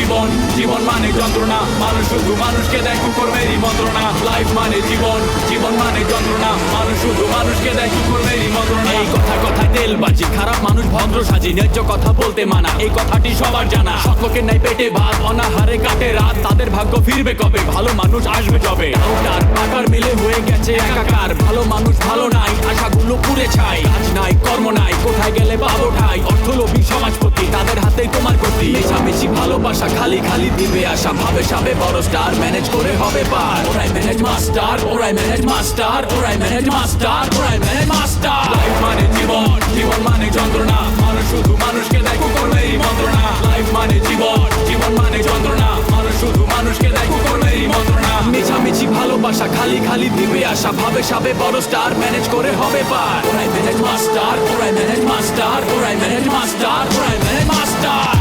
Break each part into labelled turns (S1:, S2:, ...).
S1: জীবন, জীবন মানে যন্ত্রণা, মানুষ শুধু মানুষকে দেয় কুকর্মেরই মন্ত্রণা। লাইফ মানে জীবন, জীবন মানে যন্ত্রণা, মানুষ শুধু মানুষকে দেয় কুকর্মেরই মন্ত্রণা। এই কথায় তেলবাজি, খারাপ মানুষ ভদ্র সাজি, ন্যায্য কথা বলতে মানা, এই কথাটি সবার জানা। সকলের নাই পেটে ভাত, অনাহারে কাটে রাত, তাদের ভাগ্য ফিরবে কবে, ভালো মানুষ আসবে যবে। ডাউটার পাকার মিলে হয়ে গেছে একাকার, ভালো মানুষ ভালো নাই, আশাগুলো পুড়ে ছাই। কাজ নাই, কর্ম নাই, কোথায় গেলে পাবো ঠাই, অর্থলোভী সমাজপতি, তাদের হাতেই তোমার গতি। মেশামেশি ভালোবাসা, খালি খালি দিবে আশা, ভাবে সাবে বড় স্টার, ম্যানেজ করে হবে পার। ওরাই ম্যানেজ মাস্টার, ওরাই ম্যানেজ মাস্টার, ওরাই ম্যানেজ মাস্টার, ওরাই ম্যানেজ মাস্টার। লাইফ মানে জীবন, জীবন মানে যন্ত্রণা, মানুষ শুধু মানুষকে দেয় কুকর্মেরই মন্ত্রণা। লাইফ মানে জীবন, জীবন মানে যন্ত্রণা, মানুষ শুধু মানুষকে দেয় কুকর্মেরই মন্ত্রণা। মেশামেশি ভালোবাসা, খালি খালি দিবে আশা, ভাবে সাবে বড় স্টার, ম্যানেজ করে হবে পার। ওরাই ম্যানেজ মাস্টার, ওরাই ম্যানেজ মাস্টার, ওরাই ম্যানেজ মাস্টার, ওরাই ম্যানেজ মাস্টার।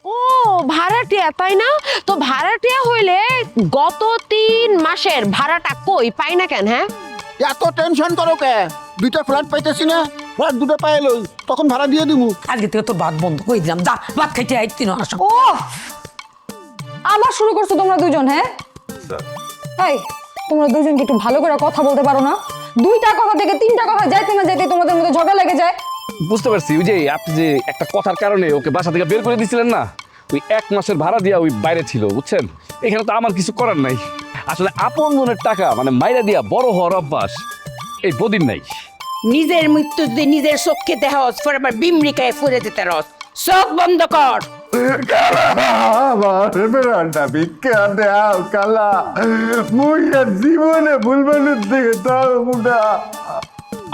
S2: ও ভাড়াটিয়া, তাই না? তো ভাড়াটিয়া হইলে গত 3 মাসের ভাড়াটা কই পাই না কেন? হ্যাঁ,
S3: এত টেনশন করো কে? দুইটা ফ্ল্যাট পাইতেছি না, ফ্ল্যাট দুটো পাই লই, তখন ভাড়া দিয়ে দিমু।
S4: আজকে থেকে তোর ভাত বন্ধ করে দিলাম, যা ভাত খাইতে আইতি না আসো।
S5: ও আবার শুরু করছো তোমরা দুজন? হ্যাঁ এই তোমরা দুজন কি একটু ভালো করে কথা বলতে পারো না? 2টা কথা থেকে 3টা কথা যাইতে না যাইতে তোমাদের মধ্যে ঝগড়া লেগে যায়।
S6: বুঝতে পারছি, ওই যে আপনি যে একটা কথার কারণে ওকে বাসা থেকে বের করে দিয়েছিলেন না, ওই 1 মাসের ভাড়া দিয়া ওই বাইরে ছিল, বুঝছেন? এখানে তো আমার কিছু করার নাই। আসলে আপন জনের টাকা মানে মাইরা দিয়া বড় হওয়ার অভ্যাস এই বদিন নাই।
S4: নিজের মৃত্যু যদি নিজের চোখে দেহস পরে আবার বিমরিকায় ফুরে যেতে রস, চোখ বন্ধ কর।
S3: জীবনে ভুলবানের দিকে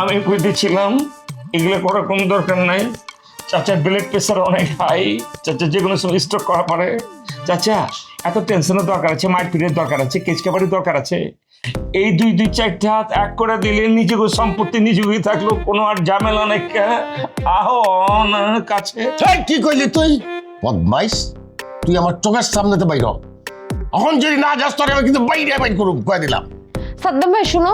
S7: আমি কইতেছিলাম এগুলো করার কোনো দরকার নাই। চাচার ব্লাড প্রেশার অনেক হাই, চাচা যে কোনো সময় স্ট্রোক করা পারে। চাচা এত টেনশনের দরকার আছে, মারপিটের দরকার আছে, কেচকাবারির দরকার আছে? এই 2-4টা হাত এক করে দিলে নিজেকে সম্পত্তি নিজেই থাকলো, কোনো আর ঝামেলা নেই। আহো কাছে।
S8: কি কইলি তুই? বদমাইশ, তুই আমার চোখের সামনেতে বাইর হ। এখন যদি না যাস তোরে আমি কিন্তু বাইরে বাইর করুম, কয়ে দিলাম।
S2: সাদ্দাম ভাই শুনো,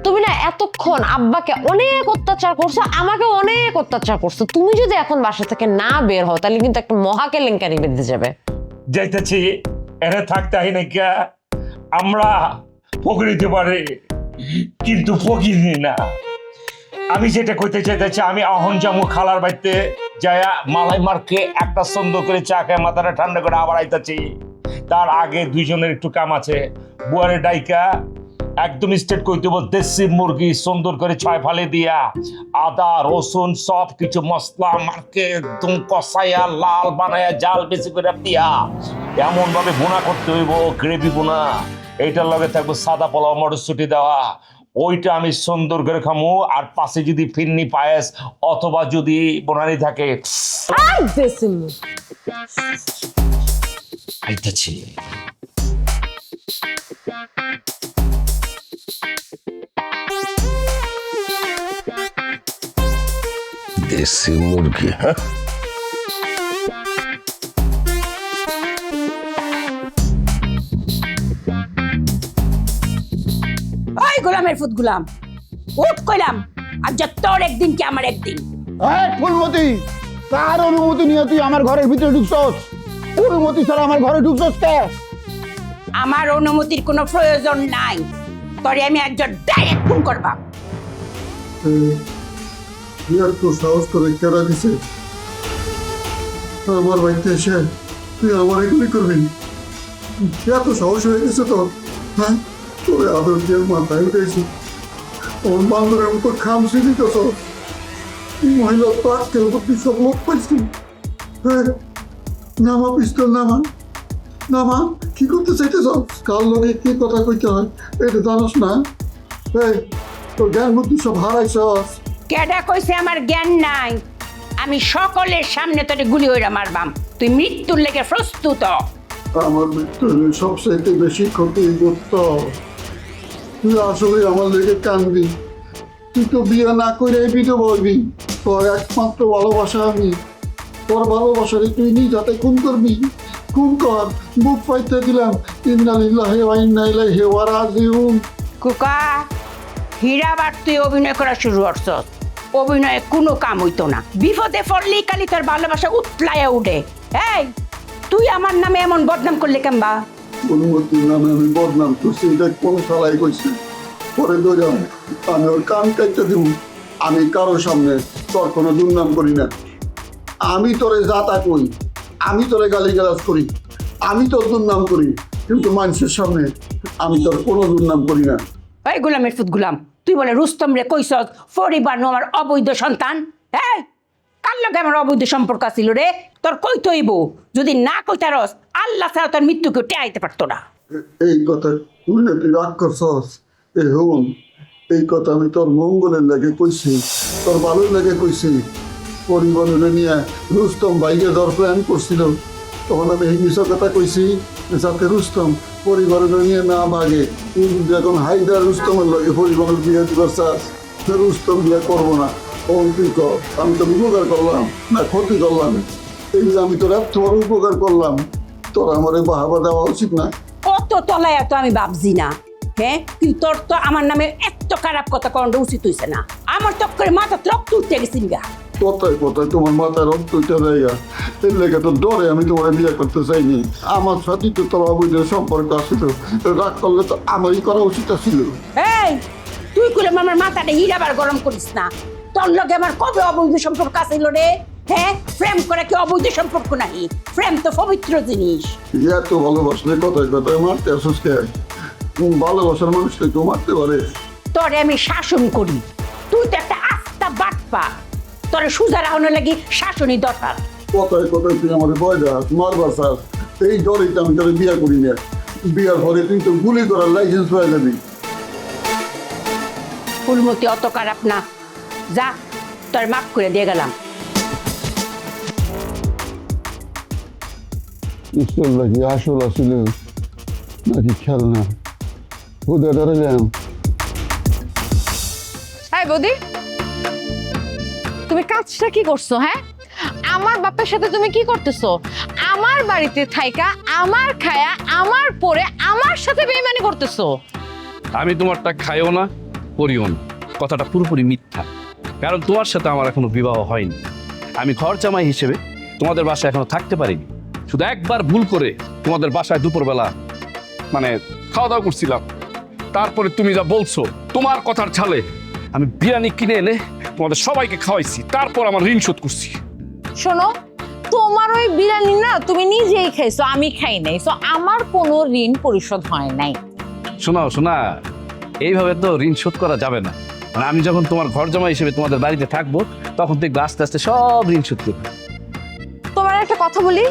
S2: তুমি না এতক্ষণ আব্বাকে অনেক অত্যাচার করছো, আমাকে অনেক অত্যাচার করছো। তুমি যদি এখন বাসা থেকে না বের হও তাহলে কিন্তু একটা মহা কেলেঙ্কারি বেঁধে যাবে।
S7: যাইতেছি এনে থাকতে হয় না কে? আমরা পকড়িতে পারে কিন্তু পকিনি না। আমি যেটা কইতে চাইতেছি, আমি আহন যাবো খালার বাড়িতে, যায়া মালাই মারকে একটা সুন্দর করে চা খেয়ে মাথাটা ঠান্ডা করে আবার আইতাছি। তার আগে দুইজনের একটু কাম আছে। বুয়ারে ডাইকা একদম স্টেট কইতে বল, দেশি মুরগি সুন্দর করে 6 ফালে দিয়া, আদা রসুন সব কিছু মশলা মারকে একদম কষাইয়া লাল বানায়া জাল বেশি করে দিয়া এমন ভাবে বোনা করতে হইব, গ্রেভি বোনা। এইটার লগে থাকবো সাদা পোলাও মটরশুটি দেওয়া, ওইটা আমি সুন্দর করে খামু। আর পাশে যদি ফিরনি পায়েস অথবা যদি বোনানি থাকে আইতাছি।
S8: দেশি মুরগি, হ্যাঁ?
S4: ওই গোলামের ফুট গোলাম, উঠ কইলাম। আর যে তোর একদিন কি আমার একদিন।
S3: ফুলমতি, তার অনুমতি নিয়ে তুই আমার ঘরের ভিতরে ঢুকছস? অনুমতি ছাড়া আমার ঘরে ঢুকছস কে?
S4: আমার অনুমতির কোনো প্রয়োজন নাই। তোরে আমি একজন ডাইরেক্ট ফোন করবা।
S9: তো সাহস করে কেনা দিছে আমার বাড়িতে এসে তুই আমার এগুলি করবি? এত সাহস হয়ে গেছে তোর? হ্যাঁ, তোর আদর দিয়ে মাথায় উঠেছি, ওর বান্ধবের মতো খামসি দিতেছ। মহিলা তো আজকের মতো তুই সব লোক পাইছি। হ্যাঁ, নামা পিস্তল, নামা নামা। কি করতে চাইতেছ? কার লোকে কি কথা কইতে হয় এটা জানোস না? তোর জ্ঞান বুদ্ধি সব হারাইছস।
S4: কেডা কইছে আমার জ্ঞান নাই? আমি সকলের সামনে তোরে গুলি হইরা মারবাম। তুই মৃত্যুর লেগে প্রস্তুত।
S9: আমার মৃত্যু সবচেয়ে বেশি ক্ষতি করত। তুই আসলে আমার লেগে কানবি। তুই তো বিয়ে না করে বিধবা হইবি। তোর একমাত্র ভালোবাসা আমি। তোর ভালোবাসারে তুই নিজ হাতে খুন করবি। খুন কর, বুক পাইতে দিলাম। ইন্না লিল্লাহি ওয়া ইন্না ইলাইহি রাজিউন।
S4: কুকা, হীরাবার তুই অভিনয় করা শুরু করছস। অভিনয়ে কোনো কাম হইতো না, বিপদে পড়লেই খালি তোর ভালোবাসা উতলাইয়া উঠে। এই তুই আমার নামে এমন বদনাম করলে কেমবা?
S9: অনুমতির নামে আমি বদনাম করছি, এটা কোন শালাই কইছে? পরে ধরাম আমি ওর কান কাটতে দিব। আমি কারোর সামনে তোর কোনো দুর্নাম করি না। আমি তোরে যাতা কই, আমি তোরে গালিগালাজ করি, আমি তোর দুর্নাম করি, কিন্তু মানুষের সামনে আমি তোর কোনো দুর্নাম করি না।
S4: এই গোলামের ফুট গোলাম, তুই বলে রুস্তম রে কইছস পরিবার আমার অবৈধ সন্তান? হ্যাঁ, কার লগে আমার অবৈধ সম্পর্ক ছিল রে? তোর কইতে হইব, যদি না কইতারস আল্লাহ ছাড়া তোর মৃত্যুকে টেয়াইতে পারতো না।
S9: এই কথা তুই না তুই রাগ করছস? এই হন, এই কথা আমি তোর মঙ্গলের লাগে কইছি, তোর ভালোর লাগে কইছি। পরিবহনে নিয়ে রুস্তম ভাইকে ধর প্ল্যান করছিল, তখন আমি এই মিশা কথা কইছি যাতে রুস্তম পরিবহনে নিয়ে না ভাগে। তুই যদি এখন হাইদার রুস্তমের লাগে পরিবহনের বিয়ে দিবার চাস, রুস্তম বিয়ে করবো না। তখন তুই কর আমি তোর উপকার করলাম না ক্ষতি করলাম? এই যে আমি তোর এত বড় উপকার করলাম, তোর আমার বাহাবা দেওয়া উচিত না?
S4: কত তলায় তো আমি ভাবছি না, হ্যাঁ, কিন্তু তোর তো আমার নামে এত খারাপ কথা করাটা উচিত হইছে না। আমার তো করে মাথা রক্ত উঠতে গেছি গা।
S9: কথায় কথায় তোমার মাথায় রক্ত উঠে দেয়, এর লেগে তো ডরে আমি তোমার বিয়ে করতে চাইনি। আমার সাথে তো তোর অবৈধ সম্পর্ক আসছিল, রাগ করলে তো আমারই করা উচিত ছিল।
S4: এই তুই করে আমার মাথাটা হিরাবার গরম করিস না। তোর লগে আমার কবে অবৈধ সম্পর্ক আছিল রে? হ্যাঁ, প্রেম করে কি অবৈধ সম্পর্ক নাহি? প্রেম তো পবিত্র জিনিস।
S9: এত ভালোবাসলে কথায় কথায় মারতে আসুস কে? ভালোবাসার মানুষকে কেউ মারতে পারে?
S4: তোরে আমি শাসন করি, তুই তো একটা আস্তা বাটপা। তোরে সুজা রাহনের লাগি শাসনই দরকার।
S9: কথায় কথায় তুই আমার ভয় দাস, মারবার চাস, এই ডরেই তো আমি তোর বিয়ে করি না। বিয়ার পরে তুই তো গুলি করার লাইসেন্স পাই যাবি।
S4: ফুলমতি অত খারাপ না, যা তোর মাফ করে দিয়ে গেলাম।
S9: পিস্তল নাকি আসল আসছিল নাকি খেলনা, খুদে ডরে গেলাম।
S2: হ্যাঁ বৌদি, তুমি কাজটা কি করছো? হ্যাঁ, আমার বাপের সাথে তুমি কি করতেছো? আমার বাড়িতে থাইকা আমার খায়া আমার পরে আমার সাথে বেইমানি করতেছো।
S6: আমি তোমারটা খাইও না, করিও না, কথাটা পুরোপুরি মিথ্যা। কারণ তোমার সাথে আমার এখনো বিবাহ হয়নি। আমি ঘর জামাই হিসেবে তোমাদের বাসায় এখনো থাকতে পারিনি। শুধু একবার ভুল করে তোমাদের বাসায় দুপুরবেলা মানে খাওয়া দাওয়া করছিলাম, তারপরে তুমি যা বলছো তোমার কথার ছালে আমি বিরিয়ানি কিনে এনে তোমাদের সবাইকে খাওয়াইছি, তারপর আমার ঋণ শোধ করছি।
S2: শোনো, তোমার ওই বিরিয়ানি না তুমি নিজেই খাইছো, আমি খাই নাই, সো আমার কোনো ঋণ পরিশোধ হয় নাই।
S6: শোনা, এইভাবে তো ঋণ শোধ করা যাবে না। মানে আমি যখন তোমার ঘর জামাই হিসেবে তোমাদের বাড়িতে থাকবো, তখন দেখবে আস্তে আস্তে সব ঋণ শোধ করবো।
S2: তোমার একটা কথা বলি,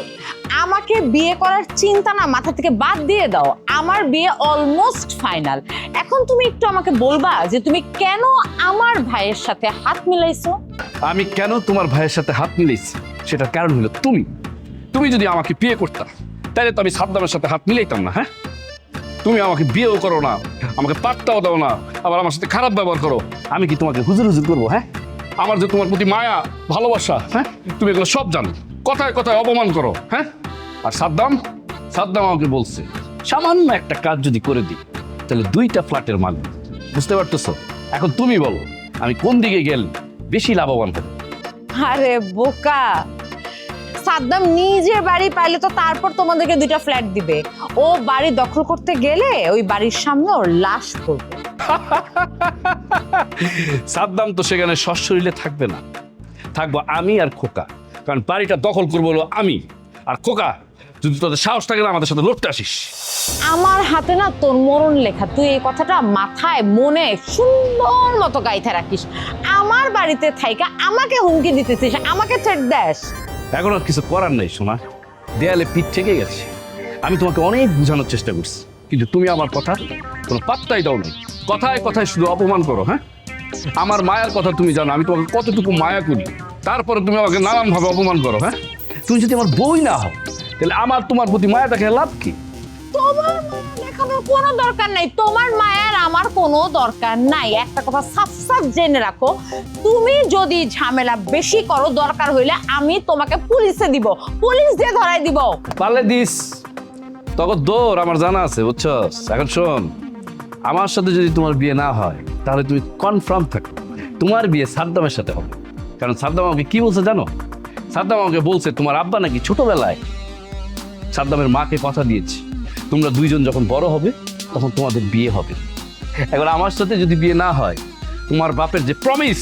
S2: আমাকে বিয়ে করার চিন্তা না মাথা থেকে বাদ দিয়ে দাও। আমার বিয়ে অলমোস্ট ফাইনাল। এখন তুমি একটু আমাকে বলবা যে তুমি কেন আমার ভাইয়ের সাথে হাত মিলাইছো?
S6: আমি কেন তোমার ভাইয়ের সাথে হাত মিলাইছি সেটার কারণ হলো তুমি যদি আমাকে বিয়ে করতা তাহলে তো আমি সাদ্দামের সাথে হাত মিলাইতাম না। হ্যাঁ, তুমি আমাকে বিয়েও করো না, আমাকে পাত্তাও দাও না, আবার আমার সাথে খারাপ ব্যবহার করো। আমি কি তোমাকে হুজুর করবো? হ্যাঁ, আমার যে তোমার প্রতি মায়া ভালোবাসা, হ্যাঁ, তুমি এগুলো সব জানো। কথায় কথায় অপমান করো। হ্যাঁ, আর সাদ্দাম আমাকে বলছে সামান্য একটা কাজ যদি করে দিই তাহলে 2টা ফ্ল্যাটের মালিক। বুঝতে পারতেছো? এখন তুমি বলো আমি কোন দিকে গেলে বেশি লাভবান হবে?
S2: আরে বোকা, সাদ্দাম নিজের বাড়ি পাইলে তো তারপর তোমাদেরকে 2টা ফ্ল্যাট দিবে। ও বাড়ি দখল করতে গেলে ওই বাড়ির সামনে ওর লাশ পড়বে।
S6: সাদ্দাম তো সেখানে সশরীরে থাকবে না, থাকবো আমি আর খোকা। কারণ বাড়িটা দখল করবো হলো আমি আর খোকা। যদি তোদের সাহস থাকে না আমাদের সাথে লড়তে আসিস।
S2: আমার হাতে না তোর মরণ লেখা, তুই এই কথাটা মাথায় মনে সুন্দর মতো গাইতে রাখিস। আমার বাড়িতে থাইকা আমাকে হুমকি দিতেছিস, আমাকে ছেড়ে দেস।
S6: এখন আর কিছু করার নেই সোনা, দেয়ালে পিঠ থেকে গেছে। আমি তোমাকে অনেক বোঝানোর চেষ্টা করছি, কিন্তু তুমি আমার কথা কোনো পাত্তাই দাও না। কথায় কথায় শুধু অপমান করো। হ্যাঁ, আমার মায়ার কথা তুমি জানো, আমি তোমাকে কতটুকু মায়া করি, তারপরে তুমি আমাকে নানানভাবে অপমান করো। হ্যাঁ, তুমি যদি আমার বই না হও তাহলে আমার তোমার প্রতি মায়া দেখে লাভ কি?
S2: তোমার মায়া দেখানোর কোনো দরকার নাই, তোমার মায়ের আমার কোনো দরকার নাই। একটা কথা সাফ সাফ জেনে রাখো, তুমি যদি ঝামেলা বেশি করো, দরকার হইলে আমি তোমাকে পুলিশে দিব, পুলিশ দিয়ে ধরাই দিব।
S6: পারলে দিস, তখন দৌড় আমার জানা আছে, বুঝছস? এখন শোন, আমার সাথে যদি তোমার বিয়ে না হয় তাহলে তুমি কনফার্ম থাকো তোমার বিয়ে সাদ্দামের সাথে হবে। কারণ সাদ্দাম আমাকে কি বলছে জানো? সাদ্দাম আমাকে বলছে তোমার আব্বা নাকি ছোটবেলায় সাদ্দামের মাকে কথা দিয়েছে, তোমরা দুইজন যখন বড় হবে তখন তোমাদের বিয়ে হবে। এবার আমার সাথে যদি বিয়ে না হয়, তোমার বাপের যে প্রমিস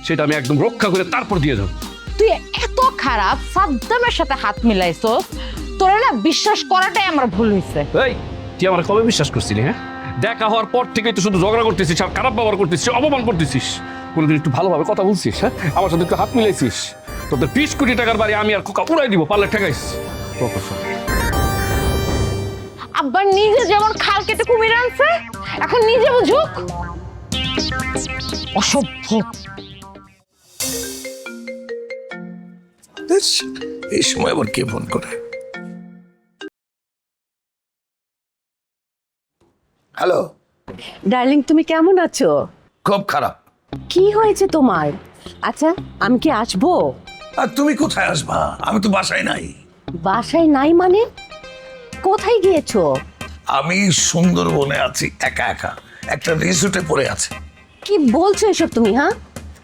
S6: সেটা আমি একদম রক্ষা করে তারপর দিয়ে দেবো।
S2: তুই এত খারাপ সাদ্দামের সাথে হাত মিলাইছস, তোরা না বিশ্বাস করাটাই আমার ভুল হয়েছে।
S6: এই তুই আমার কবে বিশ্বাস করছিলি? হ্যাঁ, দেখা হওয়ার পর থেকেই তো শুধু ঝগড়া করতেছিস আর খারাপ ব্যবহার করতেছিস, অপমান করতেছিস। কোনোদিন একটু ভালোভাবে কথা বলছিস? হ্যাঁ, আমার সাথে একটু হাত মিলাইছিস। তোদের 20 কোটি টাকার বাড়ি আমি আর কোকা উড়াই দিব, পারলে ঠেকাইস।
S2: আব্বা নিজে যেমন খাল কেটে কুমির আনছে, এখন নিজে বুঝুক। অসভ্য।
S8: এই সময় আবার কে ফোন করে? হ্যালো।
S10: ডার্লিং, তুমি কেমন আছো?
S8: খুব খারাপ।
S10: কি হয়েছে তোমার? আচ্ছা, আমি কি আসবো?
S8: আর তুমি কোথায় আসবা? আমি তো বাসায় নাই।
S10: বাসায় নাই মানে? কোথায় গিয়েছো?
S8: আমি সুন্দরবনে আছি, একা একা একটা রিসোর্টে পড়ে আছি।
S10: কি বলছো এসব তুমি? হ্যাঁ,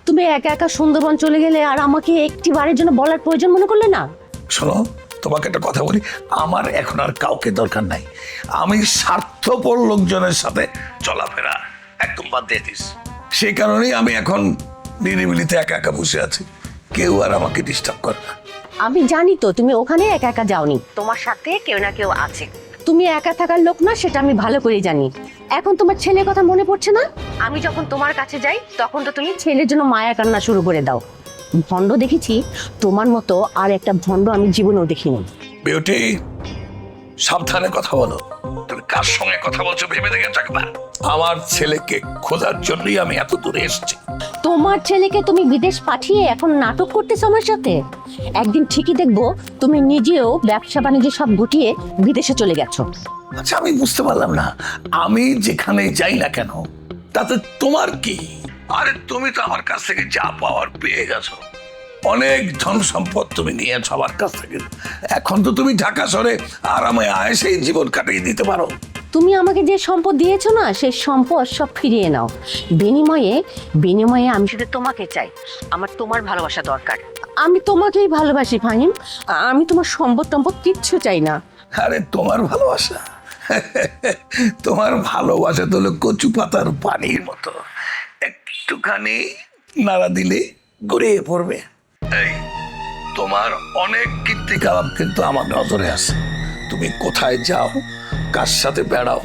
S10: তুমি একা একা সুন্দরবন চলে গেলে আর আমাকে একটি বারের জন্য বলার প্রয়োজন মনে করলে না?
S8: শোনো, তোমাকে একটা কথা বলি, আমার এখন আর কাউকে দরকার নাই। আমি স্বার্থপর লোকজনের সাথে চলাফেরা একদম বাদ দিয়ে দিস। সেই কারণেই আমি এখন নিরিবিলিতে একা একা বসে আছি, কেউ আর আমাকে ডিস্টার্ব করে না।
S10: আমি জানি তো তুমি ওখানে একা একা যাওনি, তোমার সাথে কেউ না কেউ আছে। তুমি একা থাকার লোক না, সেটা আমি ভালো করে জানি। এখন তোমার ছেলের কথা মনে পড়ছে না? আমি যখন তোমার কাছে যাই তখন তো তুমি ছেলের জন্য মায়া কান্না শুরু করে দাও। ভণ্ড দেখেছি, তোমার মতো আর একটা ভণ্ড আমি জীবনেও দেখিনি।
S8: বিউটি, সাবধানে কথা বলো। তুমি কার সঙ্গে কথা বলছো ভেবে দেখে থাকবা। আমার ছেলেকে খোঁজার জন্যই আমি এত দূরে এসেছি।
S10: তোমার ছেলেকে তুমি বিদেশ পাঠিয়ে এখন নাটক করতেছো আমার সাথে। একদিন ঠিকই দেখবো তুমি নিজেও ব্যবসা বাণিজ্য সব গুটিয়ে বিদেশে চলে গেছো।
S8: আচ্ছা, আমি বুঝতে পারলাম না, আমি যেখানে যাই না কেন তাতে তোমার কি? আরে তুমি তো আমার কাছ থেকে যা পাওয়ার পেয়ে গেছো, অনেক ধন সম্পদ তুমি নিয়েছো আমার কাছ থেকে। এখন তো তুমি ঢাকা শহরে আরামে আয়েসেই জীবন কাটিয়ে দিতে পারো।
S10: তুমি আমাকে যে সম্পদ দিয়েছো না, সেই সম্পদ সব ফিরিয়ে নাও। বিনিময়ে আমি শুধু তোমাকে চাই। আমার তোমার ভালোবাসা দরকার। আমি তোমাকেই ভালোবাসি ফাহিম। আমি তোমার সম্পদ টম্পদ কিচ্ছু চাই না।
S8: আরে তোমার ভালোবাসা তোমার ভালোবাসা তো হলো কচু পাতার পানির মতো, একটুখানি নাড়া দিলে গড়িয়ে পড়বে। এই তোমার অনেক কীর্তিকলাপ কিন্তু আমার নজরে আছে। তুমি কোথায় যাও, কার সাথে বেড়াও,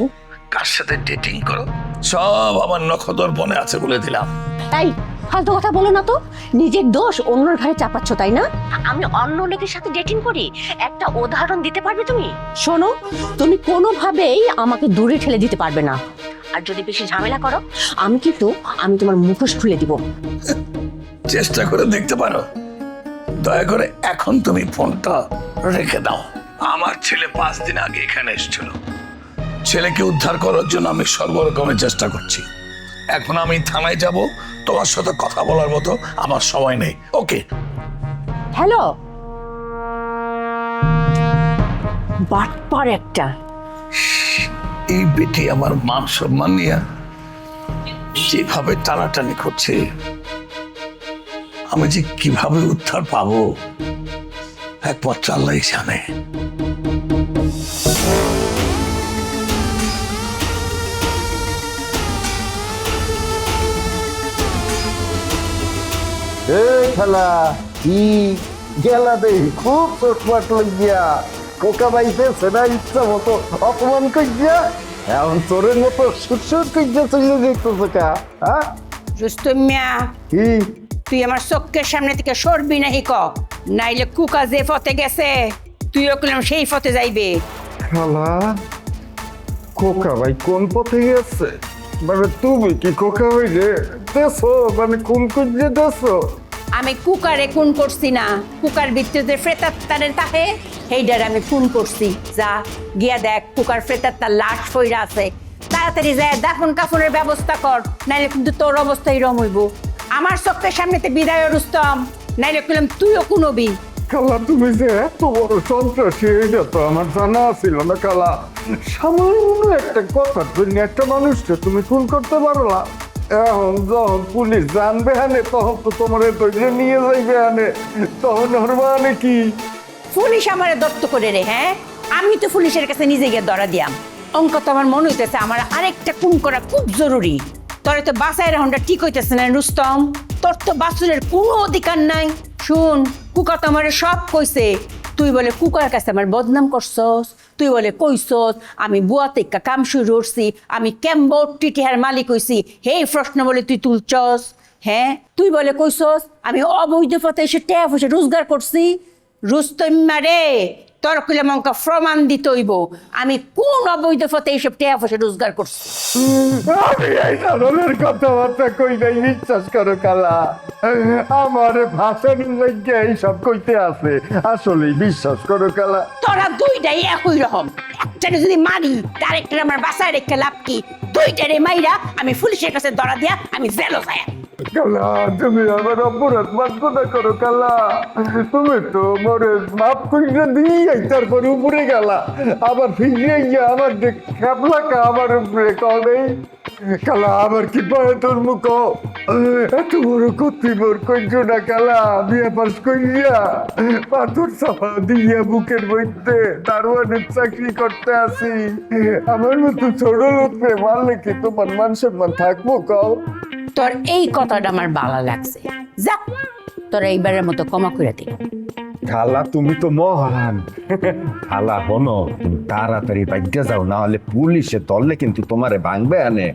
S8: কার সাথে ডেটিং করো, সব আমার নখদর্পণে আছে বলে দিলাম।
S10: তাই ফালতু কথা বলো না তো। নিজের দোষ অন্যর ঘাড়ে চাপাচ্ছ, তাই না? আমি অন্য লোকের সাথে ডেটিং করি, একটা উদাহরণ দিতে পারবে তুমি? শোনো, তুমি কোনোভাবেই আমাকে দূরে ঠেলে দিতে পারবে না। আর যদি বেশি ঝামেলা করো, আমি তোমার মুখোশ খুলে দিব।
S8: চেষ্টা করে দেখতে পারো। দয়া করে এখন তুমি ফোনটা রেখে দাও। আমার ছেলে 5 দিন আগে এখানে এসেছিল। ছেলেকে উদ্ধার করার জন্য আমি সর্বরকমের চেষ্টা করছি। এখন আমি থানায় যাব, তোমার সাথে কথা বলার মতো আমার সময় নেই। ওকে?
S10: হ্যালো, বাটপার একটা।
S8: এই বেটি আমার মান সম্মান নিয়ে যেভাবে টানাটানি করছে, আমি যে কিভাবে উদ্ধার পাবো একমাত্র আল্লাহই জানে।
S3: খেলা কি গেলা দে খুব চোটপাট লাগিয়া কোকা বাইতে সেটা ইচ্ছা মতো অপমান করিয়া এমন চোরের মতো সুরসুর করিয়া চলে দেখতেছে কা? হ্যাঁ,
S4: রুস্তম মিয়া,
S3: কি
S4: তুই আমার চোখের সামনে থেকে সরবি নাহি ক, নাইলে কুকা যে পথে গেছে তুইও কইলাম সেই পথে যাইবে।
S9: খালা, কোকা ভাই কোন পথে গেছে? মানে তুমি কি কোকা ভাই রে দেছো? মানে কোন যে দেছো?
S4: আমি কুকারে খুন করছি না, কুকার ভিতরে ফ্রেতাত্তারের তাহে হেইডার আমি খুন করছি। যা গিয়া দেখ কুকার ফ্রেতাত্তার লাশ ফইরা আছে, তাড়াতাড়ি যায় দাফন কাফনের ব্যবস্থা কর, নাইলে কিন্তু তোর অবস্থাই রম হইব। আমার চোখের সামনেতে বিদায় রুস্তম, নাইলে কইলাম তুইও কুনবি।
S9: খালা, তুমি যে এত বড় সন্ত্রাসী এটা তো আমার জানা ছিল না খালা। সামান্য একটা কথার জন্য একটা মানুষকে তুমি খুন করতে পারো না?
S3: এখন যখন পুলিশ জানবে হানে তখন তো তোমার ধরে নিয়ে যাইবে হানে, তখন ওর মানে কি?
S4: পুলিশ আমারে দত্ত করে রে, হ্যাঁ আমি তো পুলিশের কাছে নিজে গিয়ে ধরা দিয়াম। অঙ্ক তো আমার মনে হইতেছে আমার আরেকটা খুন করা খুব জরুরি। তোর তো বাসায় রাখনটা ঠিক হইতেছে না রুস্তম, তোর তো বাসুরের কোনো অধিকার নাই। শুন, কুকা তো আমার সব কইছে, তুই বলে কুকার কাছে আমার বদনাম করছস, তুই বলে কইছস আমি বুয়া থেকে কাম শুরু করছি, আমি কেম্বর টিটিহার মালিক হইছি, হে প্রশ্ন বলে তুই তুলছস। হ্যাঁ তুই বলে কইছস আমি অবৈধ পথে এসে ট্যাপ এসে রোজগার করছি। রুস্তম রে, তোর কইলে মঙ্কা প্রমাণ দিতে হইব আমি কোন অবৈধ পথে এইসব ট্যাপ এসে রোজগার করছি।
S3: আমি এই ধরনের কথাবার্তা কই নাই, বিশ্বাস করো খালা। আমার ভাষার লাগে এইসব কইতে আছে, আসলে বিশ্বাস করো খালা।
S4: তোরা দুইটাই একই রকম, একটারে যদি মারি তার একটা আমার বাসায় রেখে লাভ কি? দুইটারে মাইরা আমি পুলিশের কাছে ধরা দিয়া আমি জেলও যাই।
S3: কালা তুমি আমার অপরাধ মাফ না করো কালা, তুমি তো মরে মাফ করে দিয়ে তারপর উপরে গেলা, আবার ফিরে গিয়ে আমার খেপলাকা আমার উপরে কবে কালা, আমার কি পায়ে তোর মুখ এত বড় ক্ষতি মোর কইছো না কালা। বিয়ে পাস করিয়া পাথর চাপা দিয়া বুকের মধ্যে দারোয়ানের চাকরি করতে আসি, আমার মতো ছোট লোককে মারলে কি তোমার মান সম্মান থাকবো কও?
S4: তোর এই কথাটা আমার ভালো লাগছে, যা তোরা এইবারের মতো ক্ষমা করে দিল।
S3: খালা তুমি তো মহান। খালা হনো, তুমি তাড়াতাড়ি বাইকে যাও, না হলে পুলিশে ধরলে কিন্তু তোমারে ভাঙবে আনে।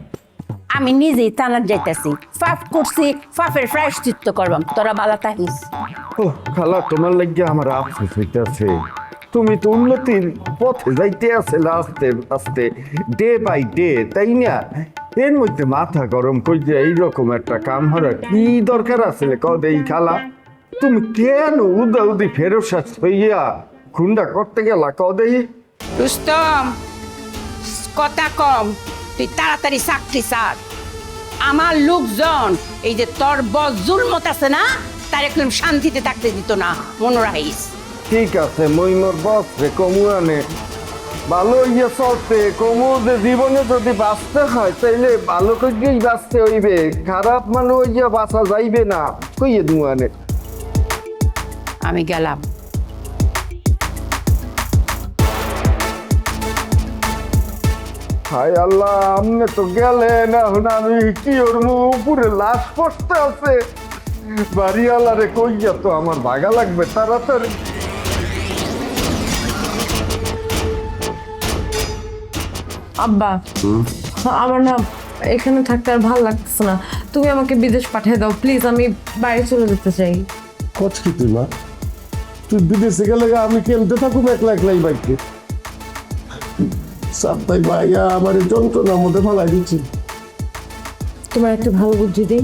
S4: আমি নিজেই থানার যাইতেছি, ফাফ করছি, ফাফের প্রায়শ্চিত্ত করবাম, তোরা বালা থাকিস।
S3: ও খালা, তোমার লাগিয়ে আমার আফসোস হইতেছে, তুমি তো উন্নতির পথে যাইতে আছে আস্তে আস্তে, ডে বাই ডে, তাই না? এর মধ্যে মাথা গরম করে এইরকম একটা কাম হওয়ার কি দরকার আছে কদ? এই খালা তুমি কেন উদি ফেরত হইয়া খুন্ডা করতে গেলা কদেই?
S4: রুস্তম, কথা কম, তুই তাড়াতাড়ি চাকরি ছাড়। আমার লোকজন এই যে তোর বস জুলমত আছে না, তার একদম শান্তিতে থাকতে দিত না, মনে রাখিস।
S3: ঠিক আছে, মই মোর বস রে কমু আনে, ভালো ইয়ে চলতে কমু যে জীবনে যদি বাঁচতে হয় তাইলে ভালো করেই বাঁচতে হইবে, খারাপ মানে ওই যে বাঁচা যাইবে না, কইয়ে দু আনে।
S4: আমি গেলাম।
S3: হায় আল্লাহ, আমনে তো গেলেন, এখন আমি কি ওর উপরে লাশ পড়তে আছে, বাড়িওয়ালারে কইয়া তো আমার ভাগা লাগবে তাড়াতাড়ি।
S5: আব্বা, আমার না এখানে থাকতে আর ভালো লাগছে না, তুমি আমাকে বিদেশ পাঠিয়ে দাও প্লিজ, আমি বাইরে চলে যেতে চাই।
S9: কচ কি তুই মা, তুই বিদেশে গেলে আমি কেমতে থাকুম একলা একলাই বাইকে? সাপ্তাহিক ভাইয়া আমার যন্ত্রণার মধ্যে ফেলাই দিচ্ছি।
S5: তোমার একটা ভালো বুদ্ধি দিই,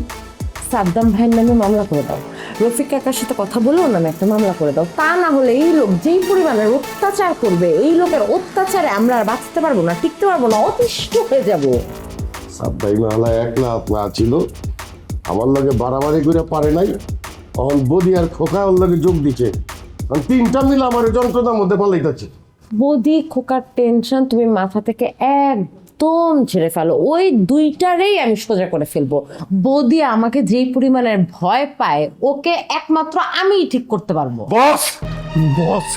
S5: সাদ্দাম ভাইয়ের নামে মামলা করে দাও, রফিক কাকার সাথে কথা বলে ওর নামে একটা মামলা করে দাও, তা না হলে এই লোক যেই পরিমাণের অত্যাচার করবে, এই লোকের অত্যাচারে আমরা আর বাঁচতে পারবো না, টিকতে পারবো না, অতিষ্ঠ হয়ে যাবো।
S9: সাপ্তাহিক মালা একলা আপনা ছিল, আমার লগে বাড়াবাড়ি করে পারে নাই, তখন বদি আর খোকা ওর লগে যোগ দিচ্ছে, তিনটা মিলে আমার যন্ত্রণার মধ্যে ফেলাইতেছে।
S5: বদি খোকার টেনশন তুমি মাথা থেকে একদম ছেড়ে ফেলো, ওই দুইটারেই আমি সোজা করে ফেলবো। বদি আমাকে যেই পরিমাণের ভয় পায়, ওকে একমাত্র আমিই ঠিক করতে পারবো।
S3: বস বস,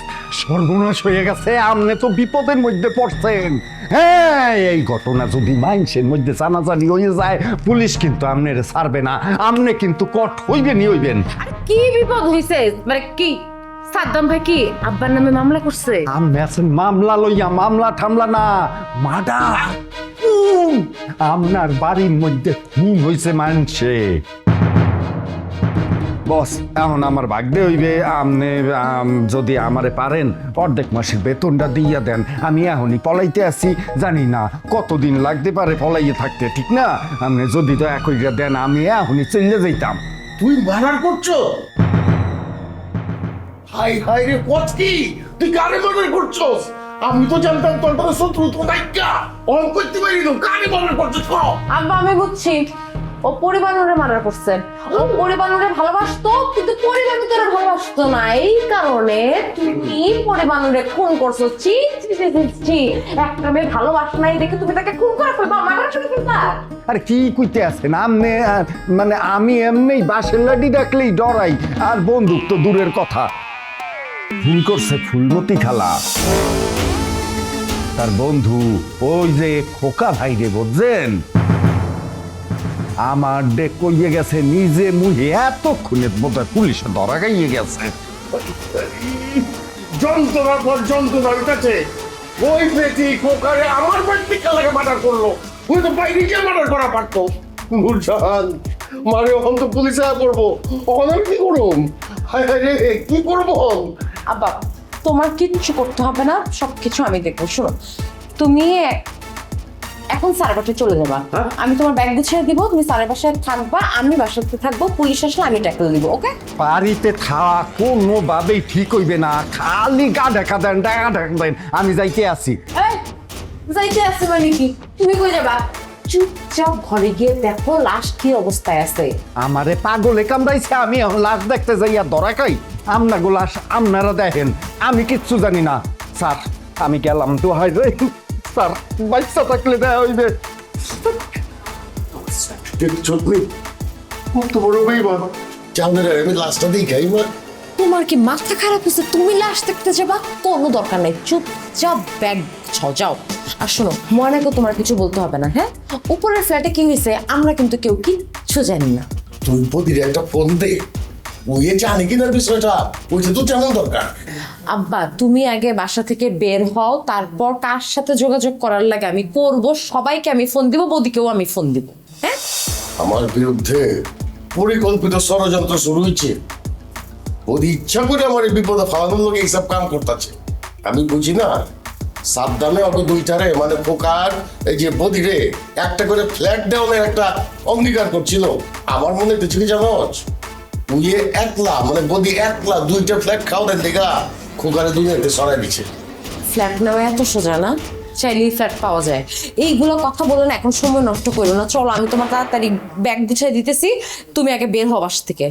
S3: সর্বনাশ হয়ে গেছে, আপনি তো বিপদের মধ্যে পড়ছেন। হ্যাঁ, এই ঘটনা যদি মানুষের মধ্যে জানাজানি হয়ে যায়, পুলিশ কিন্তু আপনার ছাড়বে না, আপনি কিন্তু কট হইবেনই হইবেন।
S5: কি বিপদ হইছে? মানে কি সাদ্দাম ভাই কি আব্বার নামে মামলা করছে?
S3: আপনি আছেন মামলা লইয়া, মামলা ঠামলা না, মার্ডার। আপনার বাড়ির মধ্যে খুন হয়েছে মানুষে। বস, এখন আমার ভাগ্যে হইবে, আপনি যদি আমারে পারেন অর্ধেক মাসের বেতনটা দিয়া দেন, আমি এখনই পলাইতে আছি, জানি না কতদিন লাগতে পারে পলাইয়ে থাকতে, ঠিক না? আপনি যদি দয়া কইরা দেন, আমি এখনই চলে যাইতাম।
S8: তুই মার্ডার করছো? হাই হাই রে, কচ কি তুই কারে মার্ডার করছস? আমি তো জানতাম তোর বড় শত্রু তো নাইকা, অন করতে পারি না, কারে মার্ডার করছস?
S5: আব্বা, আমি বুঝছি, ও পরিবানুরে মার্ডার করছে, ও পরিবানুরে ভালোবাসতো, কিন্তু পরিবানু তোরে ভালোবাসতো না, এই কারণে তুমি পরিবানুরে খুন করছো। ছি ছি ছি ছি ছি, একটা মেয়ে ভালোবাসা নাই দেখে তুমি তাকে খুন করে ফেলবা, মার্ডার করে ফেলবা।
S3: আরে কি কইতে আছেন আমনে? মানে আমি এমনি বাঁশের লাঠি ডাকলেই ডরাই, আর বন্দুক তো দূরের কথা। ফোন করছে ফুলমতি খালা, তার বন্ধু ওই যে খোকা ভাই রে, বুঝছেন? আমার ডেক কইয়ে গেছে নিজে মুহে এতক্ষণে বোধহয় পুলিশে ধরা গাইয়ে গেছে।
S9: যন্ত্রণার পর যন্ত্রণা উঠেছে। ওই বেটি খোকারে আমার বাড়িতে কালাকে মার্ডার করলো, ওই তো বাইরে গিয়ে মার্ডার করা পারতো। গুলশান মানে ওখান তো পুলিশে করবো, ওখানে আমি কি করুম? হায় হায় রে, কি করবো?
S5: আব্বা তোমার কিচ্ছু করতে হবে না, সবকিছু আমি দেখবো। শোনো, তুমি এখন স্যারের বাসায় চলে যাবা, আমি তোমার ব্যাগ গুছিয়ে দিব, তুমি স্যারের বাসায় থাকবা, আমি বাসাতে থাকবো, পুলিশ আসলে আমি ট্যাকল দিব, ওকে?
S3: বাড়িতে থাকা কোনোভাবেই ঠিক হইবে না, খালি গা ঢাকা দেন, ডাকা ঢাকা দেন। আমি যাইতে আছি।
S5: এই, যাইতে আছে মানে কি? তুমি কই যাবা? চুপচাপ ঘরে গিয়ে দেখো লাশ কি অবস্থায় আছে।
S3: আমারে পাগলে কামড়াইছে, আমি এখন লাশ দেখতে যাইয়া ধরা খাই? আমনা লাশ আপনারা দেখেন, আমি কিচ্ছু জানি না। স্যার আমি গেলাম, তো হয় রে স্যার, বাচ্চা থাকলে দেয়া হইবে।
S9: চটনি কত বড় ভাই বাবা, জানলে আমি লাস্টটা দিই খাইবা।
S5: তোমার কি মাথা খারাপ হয়েছে? তুমি লাশ দেখতে যাবা? কোনো দরকার নেই, চুপচাপ ব্যাগ যাও। আর শোনো, ময়নাকে তোমার কিছু বলতে হবে না, হ্যাঁ? উপরের ফ্ল্যাটে কি হয়েছে আমরা কিন্তু কেউ কিচ্ছু জানি না।
S9: তুই প্রতিদিন একটা ফোন দে, ওই জানি কিনার বিষয়টা, ওইটা তো তেমন দরকার।
S5: আব্বা তুমি আগে বাসা থেকে বের হও, তারপর কার সাথে যোগাযোগ করার লাগে আমি করব, সবাইকে আমি ফোন দিব, বৌদিকেও আমি ফোন দিব, হ্যাঁ?
S9: আমার বিরুদ্ধে পরিকল্পিত ষড়যন্ত্র শুরু হয়েছে। ওদি ইচ্ছা করে আমার এই বিপদে ফালানোর লোক এইসব কাম করতেছে। আমি বুঝি না, সাবধানে অত দুইটারে মানে ফোকার এই যে বদিরে একটা করে ফ্ল্যাট দেওয়ার একটা অঙ্গীকার করছিল। আমার মনে হচ্ছে কি জানোস, উইয়ে একলা মানে বদি একলা দুইটা ফ্ল্যাট খাওয়ার দেখা খোকারে দুনিয়াতে সরাই দিচ্ছে।
S5: ফ্ল্যাট নেওয়া এত সোজা না, চাইলেই ফ্ল্যাট পাওয়া যায়। এইগুলো কথা বলে না, এখন সময় নষ্ট করো না। চলো আমি তোমার তাড়াতাড়ি ব্যাগ গুছিয়ে দিতেছি, তুমি আগে বের হও বাসা থেকে।